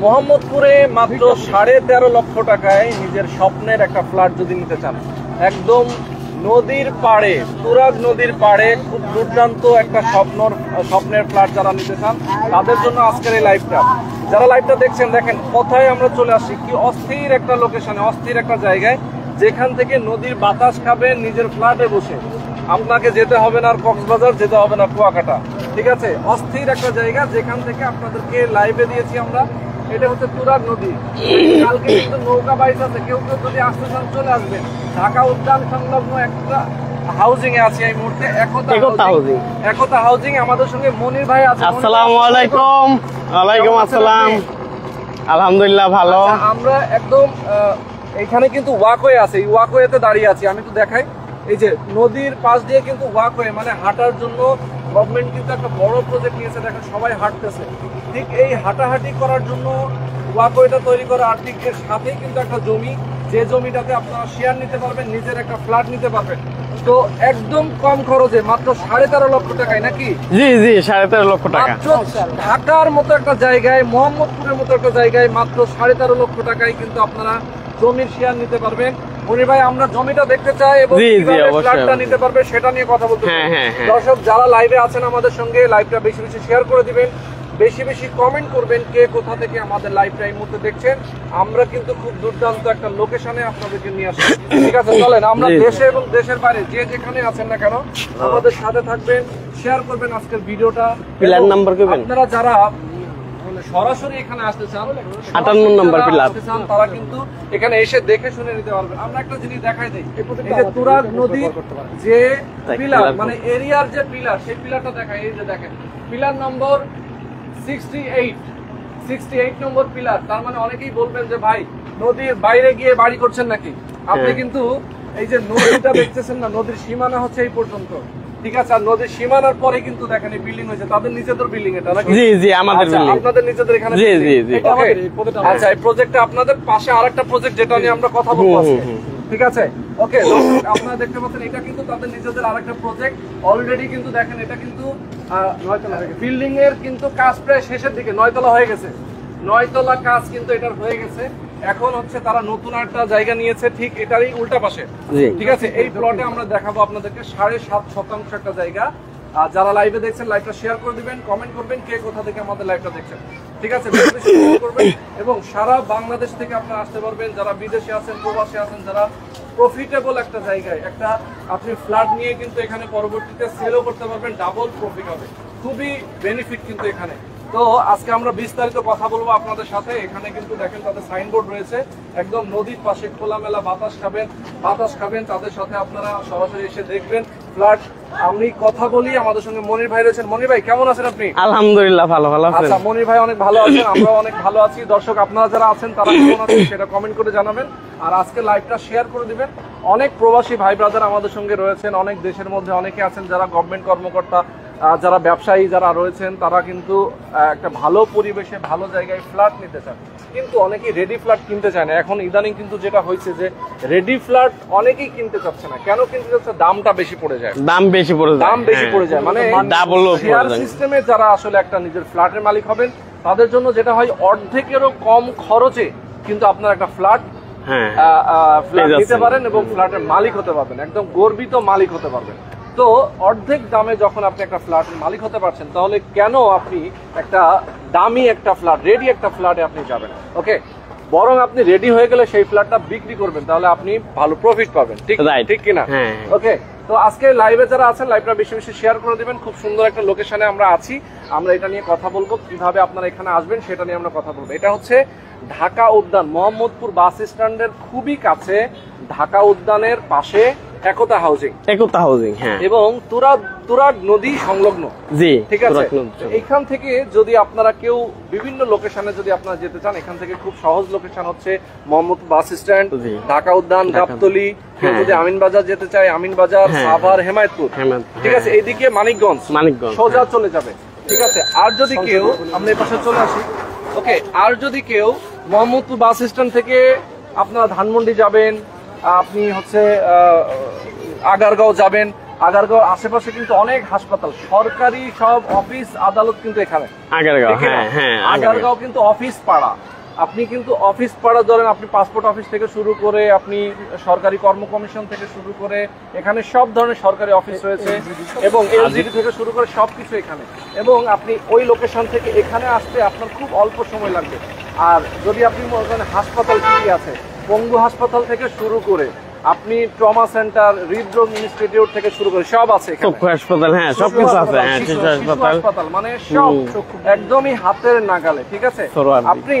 মোহাম্মদপুরে মাত্র 13.5 লক্ষ টাকায় নিজের স্বপ্নের একটা ফ্ল্যাট যদি নিতে চান, একদম নদীর পাড়ে, তুরাগ নদীর পাড়ে, খুব দুর্দান্ত একটা স্বপ্নের ফ্ল্যাট যারা নিতে চান তাদের জন্য আজকের এই লাইভটা। যারা লাইভটা দেখছেন, দেখেন কোথায় আমরা চলে আসি, কি অস্থির একটা লোকেশনে, অস্থির একটা জায়গায়, যেখান থেকে নদীর বাতাস খাবেন নিজের ফ্ল্যাটে বসে। আপনাকে যেতে হবে না আর কক্সবাজার, যেতে হবে না কুয়াকাটা, ঠিক আছে? অস্থির একটা জায়গা যেখান থেকে আপনাদেরকে লাইভে দিয়েছি আমরা। এটা হচ্ছে তুরাগ নদী। কালকে কিন্তু নৌকা বাইচ আছে, কেউ কেউ যদি আসতে চান চলে আসবেন। ঢাকা উদ্যান সংলগ্ন একটা হাউজিং এ আছে এই মুহূর্তে, একতা হাউজিং। আমাদের সঙ্গে মনির ভাই আছে। আসসালামু আলাইকুম। ওয়ালাইকুম আসসালাম। আলহামদুলিল্লাহ ভালো। আমরা একদম এখানে কিন্তু ওয়াকওয়ে আছে, এই ওয়াকওয়েতে দাঁড়িয়ে আছি। আমি তো দেখাই, এই যে নদীর পাশ দিয়ে কিন্তু ওয়াকওয়ে, মানে হাঁটার জন্য গভর্নমেন্ট কিন্তু একটা বড় প্রজেক্ট নিয়েছে। দেখেন সবাই হাঁটতেছে, ঠিক এই হাঁটাহাঁটি করার জন্য ওয়াকওয়েটা তৈরি করা। আর ঠিক এর সাথেই কিন্তু একটা জমি, যে জমিটাতে আপনারা শেয়ার নিতে পারবেন, নিজের একটা ফ্ল্যাট নিতে পারবেন। তো একদম কম খরচে মাত্র 13.5 লক্ষ টাকায়, নাকি? জি জি, 13.5 লক্ষ টাকা। ঢাকার মতো একটা জায়গায়, মোহাম্মদপুরের মতো একটা জায়গায় মাত্র 13.5 লক্ষ টাকায় কিন্তু আপনারা জমির শেয়ার নিতে পারবেন। মনির ভাই, আমরা জমিটা দেখতে চাই এবং ফ্ল্যাটটা নিতে পারবে সেটা নিয়ে কথা বলতে চাই। দর্শক যারা লাইভে আছেন আমাদের সঙ্গে, লাইভটা বেশি বেশি শেয়ার করে দিবেন, বেশি বেশি কমেন্ট করবেন কে কোথা থেকে আমাদের লাইভটা এই মুহূর্তে দেখছেন। আমরা কিন্তু খুব দুর্দান্ত একটা লোকেশনে আপনাদেরকে নিয়ে আসছি, ঠিক আছে? চলেন আমরা দেশে এবং দেশের বাইরে যে যেখানে আছেন না কেন আমাদের সাথে থাকবেন, শেয়ার করবেন আজকের ভিডিওটা। পিলার নাম্বার করবেন। আপনারা যারা সরাসরি এখানে আসতে চান, 58 নম্বর পিলার, তারা কিন্তু এখানে এসে দেখে শুনে নিতে পারবেন। আমরা একটা জিনিস দেখাই দিই, এই যে তুরাগ নদীর যে পিলার, মানে এরিয়ার যে পিলার, সেই পিলারটা দেখাই। এই যে দেখেন পিলার নম্বর 68 নম্বর পিলার। তার মানে অনেকেই বলবেন যে ভাই নদীর বাইরে গিয়ে বাড়ি করছেন নাকি? আপনি কিন্তু এই যে নদীটা দেখতেছেন না, নদীর সীমানা হচ্ছে এই পর্যন্ত, ঠিক আছে? আর নদীর সীমানার পরে কিন্তু দেখেন এই বিল্ডিং হয়েছে, তাদের নিজেদের বিল্ডিং এটা, নাকি? জি জি, আমাদের বিল্ডিং, আপনাদের নিজেদের এখানে। জি জি জি। আচ্ছা, এই প্রজেক্টটা আপনাদের পাশে আরেকটা প্রজেক্ট যেটা নিয়ে আমরা কথা বলবো আজকে, ঠিক আছে? ওকে, আপনারা দেখতে পাচ্ছেন এটা কিন্তু তাদের নিজেদের আরেকটা প্রজেক্ট। অলরেডি কিন্তু দেখেন এটা কিন্তু 9 তলা বিল্ডিং এর কিন্তু কাজ প্রায় শেষের দিকে, 9 তলা হয়ে গেছে। 9 তলা কাজ কিন্তু এটার হয়ে গেছে। এখন হচ্ছে তারা নতুন একটা জায়গা নিয়েছে ঠিক এটারই উল্টা পাশে, ঠিক আছে? এই প্লটে আমরা দেখাবো আপনাদেরকে 7.5% একটা জায়গা। যারা লাইভে দেখছেন লাইভটা শেয়ার করে দিবেন, কমেন্ট করবেন কে কোথা থেকে আমাদের লাইভটা দেখছেন, ঠিক আছে? করবেন এবং সারা বাংলাদেশ থেকে আপনারা আসতে পারবেন। যারা বিদেশে আছেন, প্রবাসে আছেন, যারা প্রফিটেবল একটা জায়গায় একটা আপনি ফ্ল্যাট নিয়ে কিন্তু এখানে পরবর্তীতে সেলও করতে পারবেন, ডাবল প্রফিট হবে, খুবই বেনিফিট কিন্তু এখানে। তো আজকে আমরা বিস্তারিত কথা বলবো আপনাদের সাথে। এখানে কিন্তু দেখেন তাদের সাইনবোর্ড রয়েছে, একদম নদীর পাশে খোলামেলা বাতাস খাবেন। তাদের সাথে আপনারা সরাসরি এসে দেখবেন ফ্ল্যাট। আমি কথা বলি, আমাদের সঙ্গে মনির ভাই রয়েছেন। মনির ভাই কেমন আছেন আপনি? আলহামদুলিল্লাহ ভালো ভালো আছেন। আচ্ছা, মনির ভাই অনেক ভালো আছেন, আমরা অনেক ভালো আছি। দর্শক আপনারা যারা আছেন তারা কেমন আছেন সেটা কমেন্ট করে জানাবেন, আর আজকে লাইভটা শেয়ার করে দিবেন। অনেক প্রবাসী ভাই ব্রাদার আমাদের সঙ্গে রয়েছেন, অনেক দেশের মধ্যে অনেকে আছেন যারা গভর্নমেন্ট কর্মকর্তা, যারা ব্যবসায়ী যারা রয়েছেন, তারা কিন্তু একটা ভালো পরিবেশে ভালো জায়গায় ফ্ল্যাট নিতে চান, কিন্তু অনেকেই রেডি ফ্ল্যাট কিনতে চায় না। এখন ইদানিং কিন্তু যেটা হয়েছে যে রেডি ফ্ল্যাট অনেকেই কিনতে চাচ্ছে না। কেন কিনতে চাচ্ছে? দামটা বেশি পড়ে যায়, দাম বেশি পড়ে যায়, মানে শেয়ার সিস্টেমে যারা আসলে একটা নিজের ফ্ল্যাটের মালিক হবেন তাদের জন্য যেটা হয়, অর্ধেকেরও কম খরচে কিন্তু আপনার একটা ফ্ল্যাট নিতে পারেন এবং ফ্ল্যাটের মালিক হতে পারবেন, একদম গর্বিত মালিক হতে পারবেন। তো অর্ধেক দামে যখন আপনি একটা ফ্ল্যাটের মালিক হতে পারছেন, তাহলে কেন আপনি একটা দামি একটা ফ্ল্যাট, রেডি একটা ফ্ল্যাটে আপনি যাবেন? ওকে, বরং আপনি রেডি হয়ে গেলে সেই ফ্ল্যাটটা বিক্রি করবেন, তাহলে আপনি ভালো প্রফিট পাবেন, ঠিক কিনা? ওকে, তো আজকে লাইভে যারা আছেন লাইভটা বেশি বেশি শেয়ার করে দিবেন। খুব সুন্দর একটা লোকেশনে আমরা আছি, আমরা এটা নিয়ে কথা বলবো, কিভাবে আপনারা এখানে আসবেন সেটা নিয়ে আমরা কথা বলবো। এটা হচ্ছে ঢাকা উদ্যান, মোহাম্মদপুর বাস স্ট্যান্ডের খুবই কাছে, ঢাকা উদ্যানের পাশে একতা হাউজিং, হ্যাঁ, এবং তুরাগ নদী সংলগ্ন, জি, ঠিক আছে? এখান থেকে যদি আপনারা কেউ বিভিন্ন লোকেশনে যদি আপনারা যেতে চান, এখান থেকে খুব সহজ লোকেশন হচ্ছে মোহাম্মদপুর বাস স্ট্যান্ড, ঢাকা উদ্যান, গাবতলী। কেউ যদি আমিনবাজার যেতে চায়, আমিনবাজার, সাভার, হেমায়তপুর, ঠিক আছে? এইদিকে মানিকগঞ্জ সোজা চলে যাবে, ঠিক আছে? আর যদি কেউ, আমরা এই পাশে চলে আসি, ওকে, আর যদি কেউ মোহাম্মদপুর বাস স্ট্যান্ড থেকে আপনারা ধানমন্ডি যাবেন, আপনি হচ্ছে আগারগাঁও যাবেন, আগারগাঁও আশেপাশে কিন্তু অনেক হাসপাতাল, সরকারি সব অফিস আদালত কিন্তু এখানে, আগারগাঁও কিন্তু অফিস পাড়া, আপনি কিন্তু অফিস পাড়া ধরেন, আপনি পাসপোর্ট অফিস থেকে শুরু করে আপনি সরকারি কর্ম কমিশন থেকে শুরু করে এখানে সব ধরনের সরকারি অফিস রয়েছে এবং এলজিডি থেকে শুরু করে সবকিছু এখানে, এবং আপনি ওই লোকেশন থেকে এখানে আসতে আপনার খুব অল্প সময় লাগবে। আর যদি আপনি ওখানে হাসপাতাল কি আছে, পঙ্গু হাসপাতাল থেকে শুরু করে আপনি ট্রমা সেন্টার, হৃদরোগ ইনস্টিটিউট থেকে শুরু করে সব আছে এখানে, চক্ষু হাসপাতাল, হ্যাঁ সবকিছু আছে, হ্যাঁ শিশু হাসপাতাল, মানে সব একদমই হাতের নাগালে। ঠিক আছে, আপনি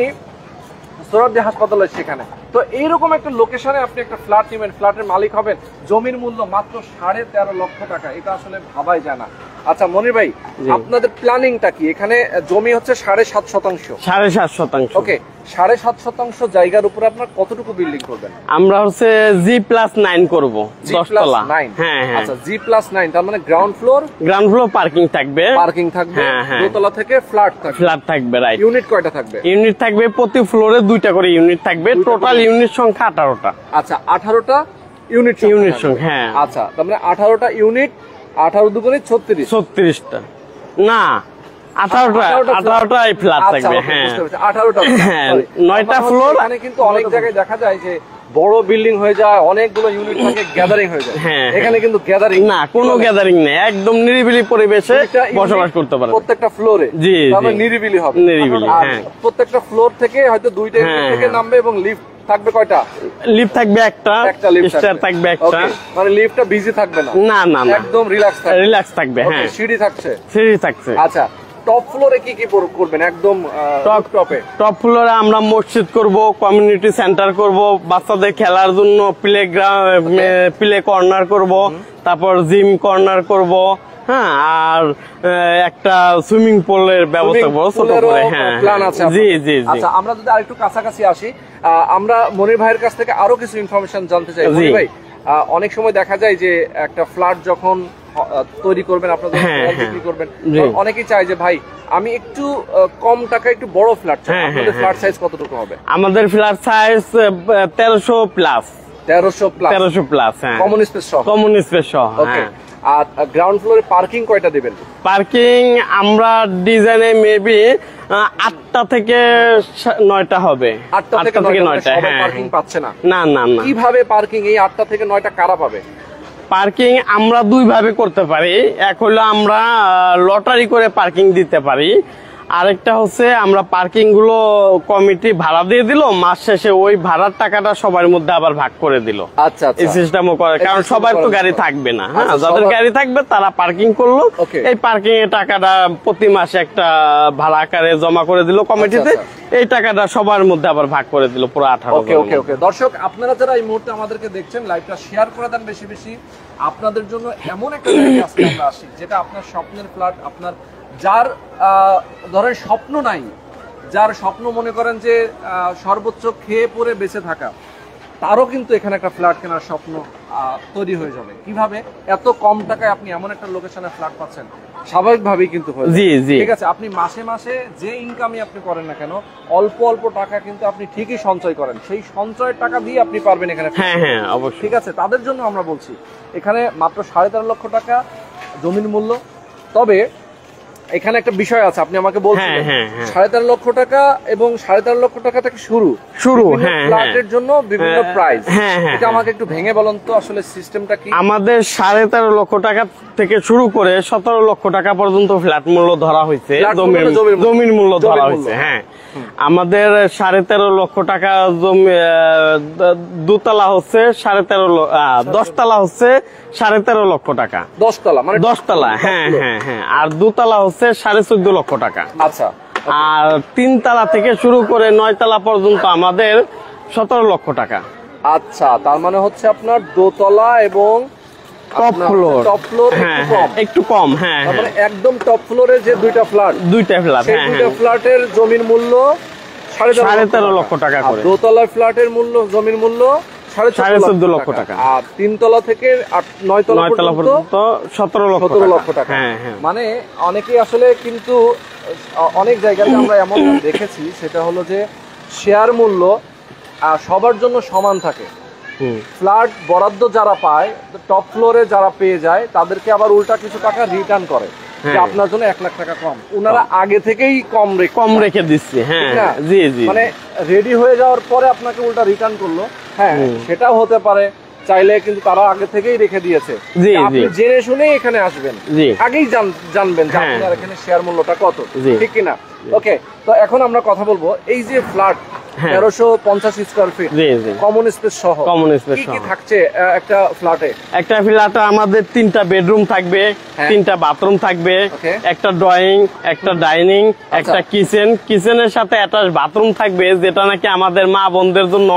সোহরাওয়ার্দী হাসপাতাল আছে সেখানে। তো এইরকম একটা লোকেশনে আপনি একটা ফ্ল্যাট নেবেন, ফ্ল্যাটের মালিক হবেন, জমির মূল্য মাত্র 13.5 লক্ষ টাকা, এটা আসলে ভাবাই যায় না। আচ্ছা মনির ভাই, আপনাদের প্ল্যানিংটা কি? এখানে জমি হচ্ছে 7.5 শতাংশ। 7.5 শতাংশ, ওকে, 7.5 শতাংশ জায়গার উপরে আপনার কতটুকু বিল্ডিং করবেন? আমরা হচ্ছে G+9 করব, 10 তলা। হ্যাঁ হ্যাঁ, আচ্ছা G+9, তার মানে গ্রাউন্ড ফ্লোর পার্কিং থাকবে, দোতলা থেকে ফ্ল্যাট থাকবে, রাইট। ইউনিট কয়টা থাকবে? ইউনিট থাকবে প্রতি ফ্লোরে 2টা করে ইউনিট থাকবে, টোটাল ইউনিট সংখ্যা 18টা। আচ্ছা 18টা ইউনিট সংখ্যা, হ্যাঁ। আচ্ছা তার মানে 18টা ইউনিট, 18 দুগুণে 36টা না 18টাই ফ্ল্যাট থাকবে, হ্যাঁ 18টা, হ্যাঁ 9টা ফ্লোর। এখানে কিন্তু অনেক জায়গায় দেখা যায় যে বড় বিল্ডিং হয়ে যায়, অনেকগুলো ইউনিট থাকে, গ্যাদারিং হয়ে যায়। এখানে কিন্তু গ্যাদারিং না, কোনো গ্যাদারিং নেই, একদম নিরিবিলি পরিবেশে বসবাস করতে পারবে প্রত্যেকটা ফ্লোরে। জি, তবে নিরিবিলি হবে, নিরিবিলি, হ্যাঁ। প্রত্যেকটা ফ্লোর থেকে হয়তো 2টা ইউনিট থেকে নামবে এবং লিফট থাকবে কয়টা? লিফট থাকবে একটা স্টার থাকবে একটা, মানে লিফটটা বিজি থাকবে না, না না একদম রিল্যাক্স থাকবে, হ্যাঁ। সিঁড়ি থাকছে। আচ্ছা টপ ফ্লোরে কি কি করবেন? একদম টপ ফ্লোরে আমরা মসজিদ করব, কমিউনিটি সেন্টার করব, বাচ্চাদের খেলার জন্য প্লে কর্নার করব, তারপর জিম কর্নার করব, হ্যাঁ, আর একটা সুইমিং পুলের ব্যবস্থা করব ছোট করে, হ্যাঁ প্ল্যান আছে। জি জি জি। আচ্ছা আমরা যদি আরেকটু কাছাকাছি আসি, আমরা মনির ভাইয়ের কাছ থেকে আরো কিছু ইনফরমেশন জানতে চাই। মনির ভাই, অনেক সময় দেখা যায় যে একটা ফ্ল্যাট যখন তৈরি করবেন, আপনারা বিক্রি করবেন, অনেকেই চায় যে ভাই আমি একটু কম টাকা একটু বড় ফ্ল্যাট চাই। আপনাদের ফ্ল্যাট সাইজ কতটুকু হবে? আমাদের ফ্ল্যাট সাইজ 1300 প্লাস, 1300 প্লাস, হ্যাঁ, কমন স্পেস সহ। ওকে, আর গ্রাউন্ড ফ্লোরে পার্কিং কয়টা দিবেন? পার্কিং আমরা ডিজাইনে মেবি 8টা থেকে 9টা হবে, 8টা থেকে 9টা। হ্যাঁ, পার্কিং পাচ্ছে না, না না না। কিভাবে পার্কিং এই 8টা থেকে 9টা কারা পাবে? পার্কিং আমরা 2 ভাবে করতে পারি। এক হলো আমরা লটারি করে পার্কিং দিতে পারি, আরেকটা হচ্ছে আমরা পার্কিং গুলো কমিটি ভাড়া দিয়ে দিল, মাস শেষে ওই ভাড়ার টাকাটা সবার মধ্যে আবার ভাগ করে দিল। আচ্ছা, এই সিস্টেমও করে, কারণ সবার তো গাড়ি থাকবে না, হ্যাঁ, যাদের গাড়ি থাকবে তারা পার্কিং করলো, এই পার্কিং এর টাকাটা প্রতি মাসে একটা ভাড়া আকারে জমা করে দিল কমিটিতে, এই টাকাটা সবার মধ্যে আবার ভাগ করে দিল পুরো 18। ওকে ওকে ওকে। দর্শক আপনারা যারা এই মুহূর্তে আমাদেরকে দেখছেন, লাইভটা শেয়ার করে দেন বেশি বেশি। আপনাদের জন্য এমন একটা জায়গা আজকে আমরা আসি, যেটা আপনার স্বপ্নের ফ্ল্যাট, আপনার যার ধরেন স্বপ্ন নাই, যার স্বপ্ন মনে করেন যে সর্বোচ্চ খেয়ে পরে বেঁচে থাকা, তারও কিন্তু এখানে একটা ফ্ল্যাট কেনার স্বপ্ন তৈরি হয়ে যাবে। কিভাবে? এত কম টাকায় আপনি এমন একটা লোকেশনে ফ্ল্যাট পাচ্ছেন, স্বাভাবিকভাবেই কিন্তু হয়ে যাবে। ঠিক আছে, আপনি মাসে মাসে যে ইনকামই আপনি করেন না কেন, অল্প অল্প টাকা কিন্তু আপনি ঠিকই সঞ্চয় করেন, সেই সঞ্চয়ের টাকা দিয়ে আপনি পারবেন এখানে। হ্যাঁ হ্যাঁ অবশ্যই। ঠিক আছে, তাদের জন্য আমরা বলছি এখানে মাত্র 13.5 লক্ষ টাকা জমির মূল্য। তবে এখানে একটা বিষয় আছে, আপনি আমাকে বলছেন 13.5 লক্ষ টাকা এবং 13.5 লক্ষ টাকা থেকে শুরু ফ্ল্যাটের জন্য বিভিন্ন প্রাইস। এটা আমাকে একটু ভেঙে বলুন তো আসলে সিস্টেমটা কি? আমাদের 13.5 লক্ষ টাকা থেকে শুরু করে 17 লক্ষ টাকা পর্যন্ত ফ্ল্যাট মূল্য ধরা হয়েছে, জমির মূল্য ধরা হয়েছে। হ্যাঁ, আমাদের 13.5 লক্ষ টাকা জমি, দোতলা হচ্ছে 10 তলা হচ্ছে 13.5 লক্ষ টাকা, 10 তলা মানে 10 তলা, হ্যাঁ হ্যাঁ হ্যাঁ, আর দোতলা হচ্ছে 14.5 লক্ষ টাকা। আচ্ছা, আর 3 তলা থেকে শুরু করে 9 তলা পর্যন্ত আমাদের 17 লক্ষ টাকা। আচ্ছা, তার মানে হচ্ছে আপনার দোতলা এবং টপ ফ্লোর একটু কম। হ্যাঁ, মানে একদম টপ ফ্লোরে যে দুইটা ফ্ল্যাট, সেই দুইটা ফ্ল্যাটের জমির মূল্য 13.5 লক্ষ টাকা করে, দোতলার ফ্ল্যাটের মূল্য জমির মূল্য 14.5 লক্ষ টাকা, আর 3 তলা থেকে 9 তলা পর্যন্ত 17 লক্ষ টাকা। মানে অনেকেই আসলে কিন্তু অনেক জায়গাতে আমরা এমন দেখেছি, সেটা হলো যে শেয়ার মূল্য সবার জন্য সমান থাকে। ফ্ল্যাট বরাদ্দ যারা পায়, টপ ফ্লোরে যারা পেয়ে যায়, তাদেরকে আবার উল্টা কিছু টাকা রিটার্ন করে, আপনার জন্য 1 লাখ টাকা কম, ওনারা আগে থেকেই কম রেখে দিচ্ছে। হ্যাঁ জি জি, মানে রেডি হয়ে যাওয়ার পরে আপনাকে উল্টা রিটার্ন করলো, হ্যাঁ সেটাও হতে পারে। চাইলে কিন্তু তারা আগে থেকেই রেখে দিয়েছে, আপনি জেনে শুনে এখানে আসবেন, আগেই জানবেন যে আপনার এখানে শেয়ার মূল্যটা কত, ঠিক কিনা? ওকে, তো এখন আমরা কথা বলবো এই যে flat 1350 square feet common space সহ কি থাকছে একটা ফ্ল্যাটে? একটা ফ্ল্যাটে আমাদের 3টা বেডরুম থাকবে, 3টা বাথরুম থাকবে, একটা ড্রয়িং, একটা ডাইনিং, একটা কিচেনের সাথে অ্যাটাচ বাথরুম থাকবে, যেটা নাকি আমাদের মা বোনদের জন্য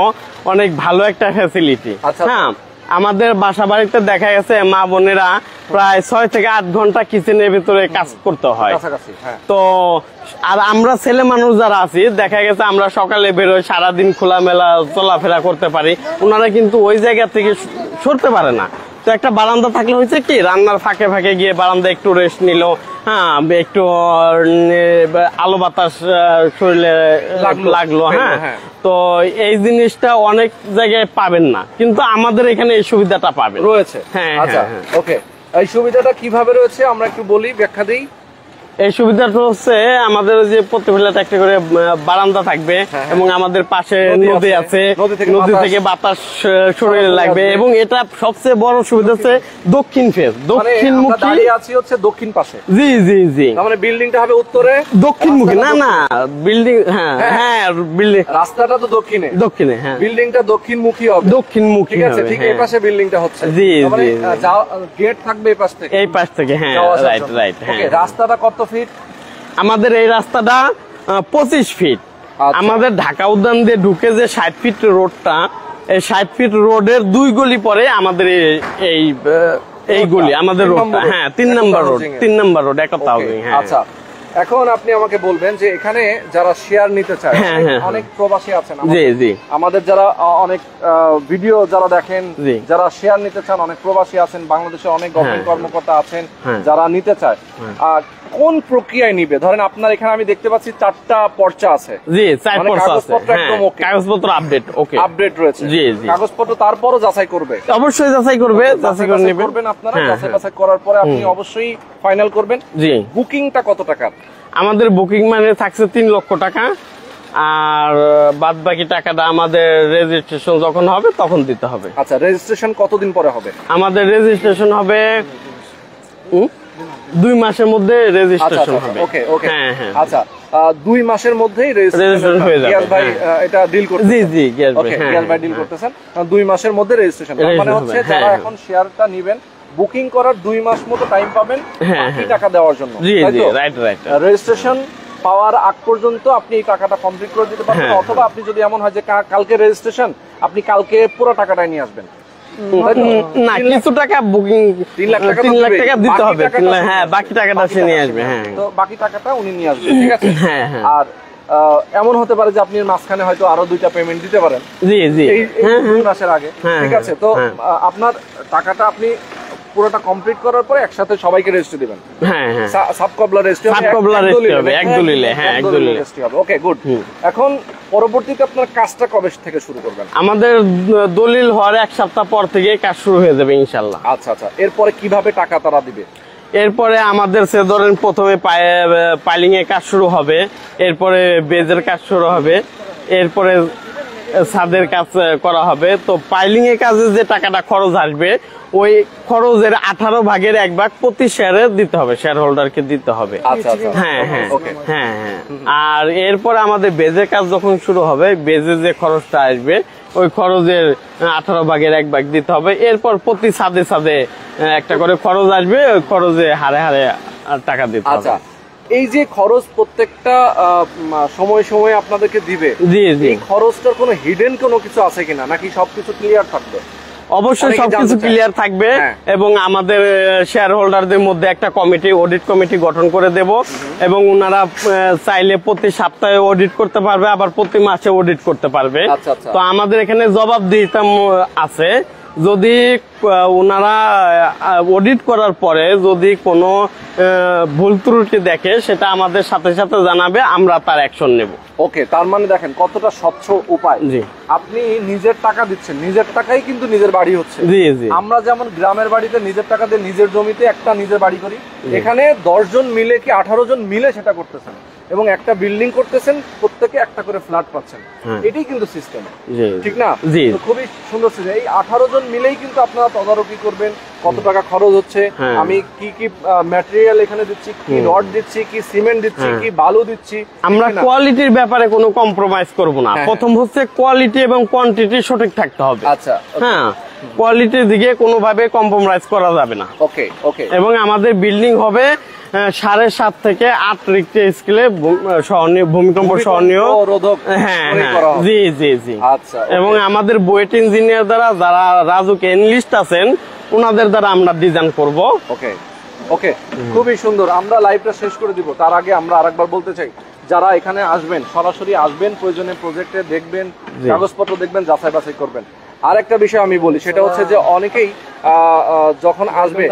অনেক ভালো একটা ফ্যাসিলিটি। হ্যাঁ, আমাদের বাসা বাড়িতে দেখা গেছে মা বোনেরা প্রায় 6 থেকে 8 ঘন্টা কিচেনের ভিতরে কাজ করতে হয়। তো আর আমরা ছেলে মানুষ যারা আছি, দেখা গেছে আমরা সকালে বেরোই, সারাদিন খোলামেলা চলাফেরা করতে পারি, ওনারা কিন্তু ওই জায়গা থেকে সরতে পারে না। তো একটা বারান্দা থাকলে হয়েছে কি, রান্নার ফাঁকে ফাঁকে গিয়ে বারান্দা একটু রেস্ট নিল, হ্যাঁ একটু আলো বাতাস শরীরে লাগলো, হ্যাঁ। তো এই জিনিসটা অনেক জায়গায় পাবেন না, কিন্তু আমাদের এখানে এই সুবিধাটা পাবেন, রয়েছে। হ্যাঁ, ওকে, এই সুবিধাটা কিভাবে রয়েছে আমরা একটু বলি, ব্যাখ্যা দিই। এই সুবিধাটা হচ্ছে আমাদের যে প্রতি ফ্ল্যাটে একটা করে বারান্দা থাকবে, এবং আমাদের পাশে নদী আছে, নদী থেকে বাতাস শরীরে লাগবে, এবং এটা সবচেয়ে বড় সুবিধা হচ্ছে দক্ষিণ ফেস, দক্ষিণমুখী দাঁড়িয়ে আছি হচ্ছে দক্ষিণ পাশে। জি জি জি, মানে বিল্ডিংটা হবে উত্তরে, দক্ষিণমুখী না বিল্ডিং, হ্যাঁ বিল্ডিং, রাস্তাটা তো দক্ষিণে, হ্যাঁ বিল্ডিংটা দক্ষিণমুখী হবে, দক্ষিণমুখী, ঠিক আছে, ঠিক এই পাশে বিল্ডিংটা হচ্ছে। জি জি, গেট থাকবে এই পাশ থেকে, হ্যাঁ রাইট। ওকে, রাস্তাটা কত ফিট? আমাদের এই রাস্তাটা 25 ফিট। আমাদের ঢাকা উদ্যান দিয়ে ঢুকে যে 60 ফিট রোডটা, এই 60 ফিট রোডের 2 গলি পরে আমাদের এই গলি, আমাদের রোডটা, হ্যাঁ 3 নাম্বার রোড একটা হাউজিং। হ্যাঁ, আচ্ছা, এখন আপনি আমাকে বলবেন যে এখানে যারা শেয়ার নিতে চায়, অনেক প্রবাসী আছেন, আমাদের যারা অনেক ভিডিও যারা দেখেন, যারা শেয়ার নিতে চান, অনেক প্রবাসী আছেন, বাংলাদেশে অনেক গভর্নমেন্ট কর্মকর্তা আছেন যারা নিতে চায়, কোন প্রক্রিয়ায় নিবে? ধরেন আপনার এখানে আমি দেখতে পাচ্ছি 4টা পর্চা আছে, জি 4 পর্চা আছে, কাগজপত্র আপডেট রয়েছে, জি কাগজপত্র তারপরও যাচাই করবে, অবশ্যই যাচাই করবেন আপনারা, যাচাই করার পরে আপনি অবশ্যই ফাইনাল করবেন। জি, বুকিংটা কত টাকা? আমাদের বুকিং মানে থাকছে 3 লক্ষ টাকা, আর বাদ বাকি টাকাটা আমাদের রেজিস্ট্রেশন যখন হবে তখন দিতে হবে। আচ্ছা, রেজিস্ট্রেশন কতদিন পরে হবে? আমাদের রেজিস্ট্রেশন হবে 2 মাসের মধ্যে রেজিস্ট্রেশন হবে। ওকে, আচ্ছা, 2 মাসের মধ্যেই রেজিস্ট্রেশন হয়ে যাবে। গিয়াস ভাই এটা ডিল করতেছেন? জি গিয়াস ভাই ডিল করতেছেন, 2 মাসের মধ্যে রেজিস্ট্রেশন। মানে হচ্ছে যারা এখন শেয়ারটা নেবেন, বুকিং করার 2 মাস মতো টাইম পাবেন বাকি টাকা দেওয়ার জন্য। জি রাইট। রেজিস্ট্রেশন পাওয়ার আগ পর্যন্ত আপনি এই টাকাটা কমপ্লিট করে দিতে পারবেন, অথবা আপনি যদি এমন হয় যে কালকে রেজিস্ট্রেশন, আপনি কালকে পুরো টাকাটাই নিয়ে আসবেন। না, কিছু টাকা বুকিং 3 লাখ টাকা দিতে হবে, হ্যাঁ বাকি টাকাটা সে নিয়ে আসবে, হ্যাঁ তো বাকি টাকাটা উনি নিয়ে আসবেন, ঠিক আছে। আর এমন হতে পারে যে আপনি মাঝখানে হয়তো আরো 2টা পেমেন্ট দিতে পারেন, জি 2 মাসের আগে, ঠিক আছে। তো আপনার টাকাটা আপনি পুরোটা কমপ্লিট করার পরে একসাথে সবাইকে রেজিস্ট্রি দিবেন, সাবকবলা রেজিস্ট্রি হবে, এক দলিলে, হবে। ওকে, গুড। এখন পরবর্তীতে আপনার কাজটা কবে থেকে শুরু করবেন? আমাদের দলিল হওয়ার 1 সপ্তাহ পর থেকে কাজ শুরু হয়ে যাবে ইনশাআল্লাহ। আচ্ছা, এরপরে কিভাবে টাকা তারা দিবে? এরপরে আমাদের সে ধরেন প্রথমে পাইলিং এর কাজ শুরু হবে, এরপরে বেজের কাজ শুরু হবে, এরপরে ছাদের কাজ করা হবে। তো পাইলিং এর কাজে যে টাকাটা খরচ আসবে, ওই খরচের 18 ভাগের 1 ভাগ প্রতি শেয়ারে দিতে হবে, শেয়ার হোল্ডারকে দিতে হবে। হ্যাঁ। আর এরপরে আমাদের বেজের কাজ যখন শুরু হবে, বেজে যে খরচটা আসবে, ওই খরচের 18 ভাগের 1 ভাগ দিতে হবে। এরপর প্রতি ছাদে একটা করে খরচ আসবে, ওই খরচে হারে টাকা দিতে হবে। এই যে খরচ প্রত্যেকটা সময় আপনাদেরকে দিবে, এই খরচটার কোনো হিডেন কোনো কিছু আছে কিনা, নাকি সবকিছু ক্লিয়ার থাকবে? অবশ্যই সবকিছু ক্লিয়ার থাকবে, এবং আমাদের শেয়ার হোল্ডারদের মধ্যে একটা অডিট কমিটি গঠন করে দেব, এবং ওনারা চাইলে প্রতি সপ্তাহে অডিট করতে পারবে, আবার প্রতি মাসে অডিট করতে পারবে। তো আমাদের এখানে জবাবদিহিতা আছে, যদি ওনারা অডিট করার পরে যদি কোনো ভুল ত্রুটি দেখে, সেটা আমাদের সাথে সাথে জানাবে, আমরা তার অ্যাকশন নেব। ওকে, তার মানে দেখেন কতটা স্বচ্ছ উপায়। জি, আপনি নিজের টাকা দিচ্ছেন, নিজের টাকাই কিন্তু নিজের বাড়ি হচ্ছে। জি, আমরা যেমন গ্রামের বাড়িতে নিজের টাকা দিয়ে নিজের জমিতে একটা নিজের বাড়ি করি, এখানে 10 জন মিলে কি 18 জন মিলে সেটা করতেছেন। এবং একটা বিল্ডিং করতেছেন, প্রত্যেকে একটা করে ফ্ল্যাট পাচ্ছেন, এটাই কিন্তু সিস্টেম, ঠিক না? তো খুবই সুন্দর সিস্টেম। এই 18 জন মিলেই কিন্তু আপনারা তদারকি করবেন কত টাকা খরচ হচ্ছে, আমি কি কি ম্যাটেরিয়াল এখানে দিচ্ছি, কি রড দিচ্ছি, কি সিমেন্ট দিচ্ছি, কি বালু দিচ্ছি। আমরা কোয়ালিটির ব্যাপারে কোনো কম্প্রোমাইজ করব না। প্রথম হচ্ছে কোয়ালিটি এবং কোয়ান্টিটি সঠিক থাকতে হবে। আচ্ছা, হ্যাঁ, কোয়ালিটির দিকে কোনোভাবে কম্প্রোমাইজ করা যাবে না। ওকে ওকে। এবং আমাদের বিল্ডিং হবে 7.5 থেকে 8 রিক্টার স্কেলে ভূমিকম্প সহনীয় রোধক। হ্যাঁ হ্যাঁ, জি জি জি। আচ্ছা। এবং আমাদের বুয়েট ইঞ্জিনিয়ার দ্বারা যারা রাজুক এনলিস্ট আছেন ওনাদের দ্বারা আমরা ডিজাইন করব। ওকে ওকে, খুবই সুন্দর। আমরা লাইভটা শেষ করে দিব, তার আগে আমরা আরেকবার বলতে চাই, যারা এখানে আসবেন সরাসরি আসবেন, প্রয়োজনে প্রজেক্টে দেখবেন, কাগজপত্র দেখবেন, যাচাই বাছাই করবেন। আর একটা বিষয় আমি বলি, সেটা হচ্ছে যে অনেকেই যখন আসবে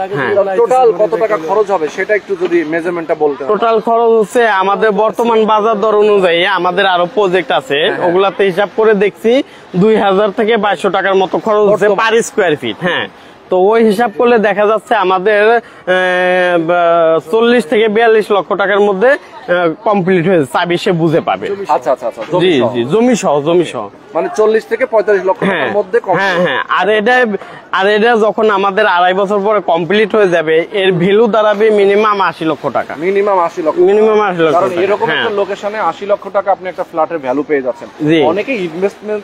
টোটাল কত টাকা খরচ হবে সেটা একটু যদি মেজারমেন্টটা বলতে। টোটাল খরচ হচ্ছে আমাদের বর্তমান বাজার দর অনুযায়ী, আমাদের আরো প্রজেক্ট আছে ওগুলাতে হিসাব করে দেখছি 2000 থেকে 2200 টাকার মতো খরচ হচ্ছে পার স্কোয়ার ফিট। হ্যাঁ, তো ওই হিসাব করলে দেখা যাচ্ছে আমাদের 40 থেকে 42 লক্ষ টাকার মধ্যে কমপ্লিট হয়েছে, চাবি সে বুঝে পাবে। আচ্ছা আচ্ছা আচ্ছা, জি জি, জমি সহ মানে 40 থেকে 45 লক্ষ টাকার মধ্যে। হ্যাঁ হ্যাঁ, আর এটা যখন আমাদের 2.5 বছর পরে কমপ্লিট হয়ে যাবে, এর ভ্যালু দাঁড়াবে মিনিমাম 80 লক্ষ টাকা। মিনিমাম 80 লক্ষ, মিনিমাম 80 লক্ষ। কারণ এরকম একটা লোকেশনে 80 লক্ষ টাকা আপনি একটা ফ্ল্যাটের ভ্যালু পেয়ে যাচ্ছেন। অনেকেই ইনভেস্টমেন্ট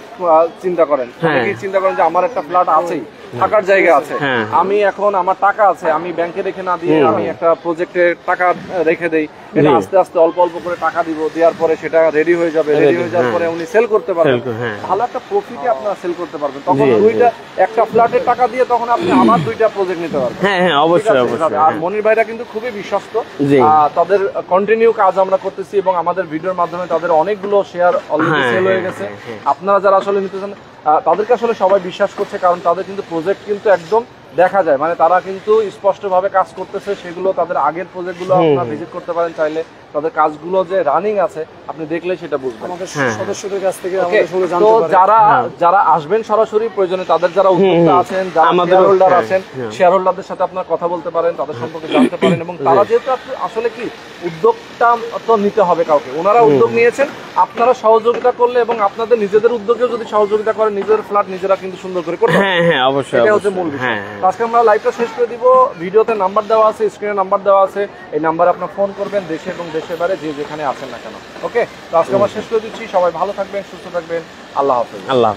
চিন্তা করেন, অনেকেই চিন্তা করেন যে আমার একটা ফ্ল্যাট আছেই, থাকার জায়গা আছে, আমি এখন আমার টাকা আছে, আমি ব্যাংকে রেখে না দিয়ে আমি একটা প্রজেক্টে টাকা রেখে দেই, এটা আস্তে আস্তে অল্প অল্প করে টাকা দিব, দেওয়ার পরে সেটা রেডি হয়ে যাবে, রেডি হয়ে যাওয়ার পরে উনি সেল করতে পারবেন, ভালো একটা প্রফিটে আপনারা সেল করতে পারবেন। তখন একটা ফ্ল্যাটের টাকা দিয়ে তখন আপনি আবার 2টা প্রজেক্ট নিতে পারবেন। হ্যাঁ হ্যাঁ, অবশ্যই অবশ্যই। আর মনির ভাইরা কিন্তু খুবই বিশ্বস্ত, তাদের কন্টিনিউ কাজ আমরা করতেছি এবং আমাদের ভিডিওর মাধ্যমে তাদের অনেকগুলো শেয়ার অলরেডি সেল হয়ে গেছে। আপনারা যারা আসলে নিতে চান তাদেরকে আসলে সবাই বিশ্বাস করছে, কারণ তাদের কিন্তু প্রজেক্ট কিন্তু একদম দেখা যায়, মানে তারা কিন্তু স্পষ্টভাবে কাজ করতেছে। সেগুলো তাদের আগের প্রজেক্টগুলো আপনারা ভিজিট করতে পারেন চাইলে, তাদের কাজগুলো যে রানিং আছে আপনি দেখলে সেটা বুঝবেন। আমাদের সদস্যদের কাছ থেকে তো যারা আসবেন সরাসরি, প্রয়োজনে তাদের যারা উদ্যোক্তা আছেন, যারা শেয়ার হোল্ডার আছেন, শেয়ার হোল্ডারদের সাথে আপনারা কথা বলতে পারেন, তাদের সম্পর্কে জানতে পারেন। এবং তারা যেহেতু আসলে কি উদ্যোগটা তো নিতে হবে কাউকে, ওনারা উদ্যোগ নিয়েছেন, আপনারা সহযোগিতা করলে এবং আপনাদের নিজেদের উদ্যোগেও যদি সহযোগিতা করেন, নিজেদের ফ্ল্যাট নিজেরা কিন্তু সুন্দর করে করতে পারবেন। হ্যাঁ হ্যাঁ, অবশ্যই, এটা হচ্ছে মূল বিষয়। আজকে আমরা লাইভটা শেষ করে দিব, ভিডিওতে নাম্বার দেওয়া আছে, স্ক্রিনে নাম্বার দেওয়া আছে, এই নাম্বারে আপনারা ফোন করবেন, দেশে এবং দেশের বাইরে যে যেখানে আছেন না কেন। ওকে, তো আজকে আমরা শেষ করে দিচ্ছি। সবাই ভালো থাকবেন, সুস্থ থাকবেন, আল্লাহ হাফেজ। আল্লাহ।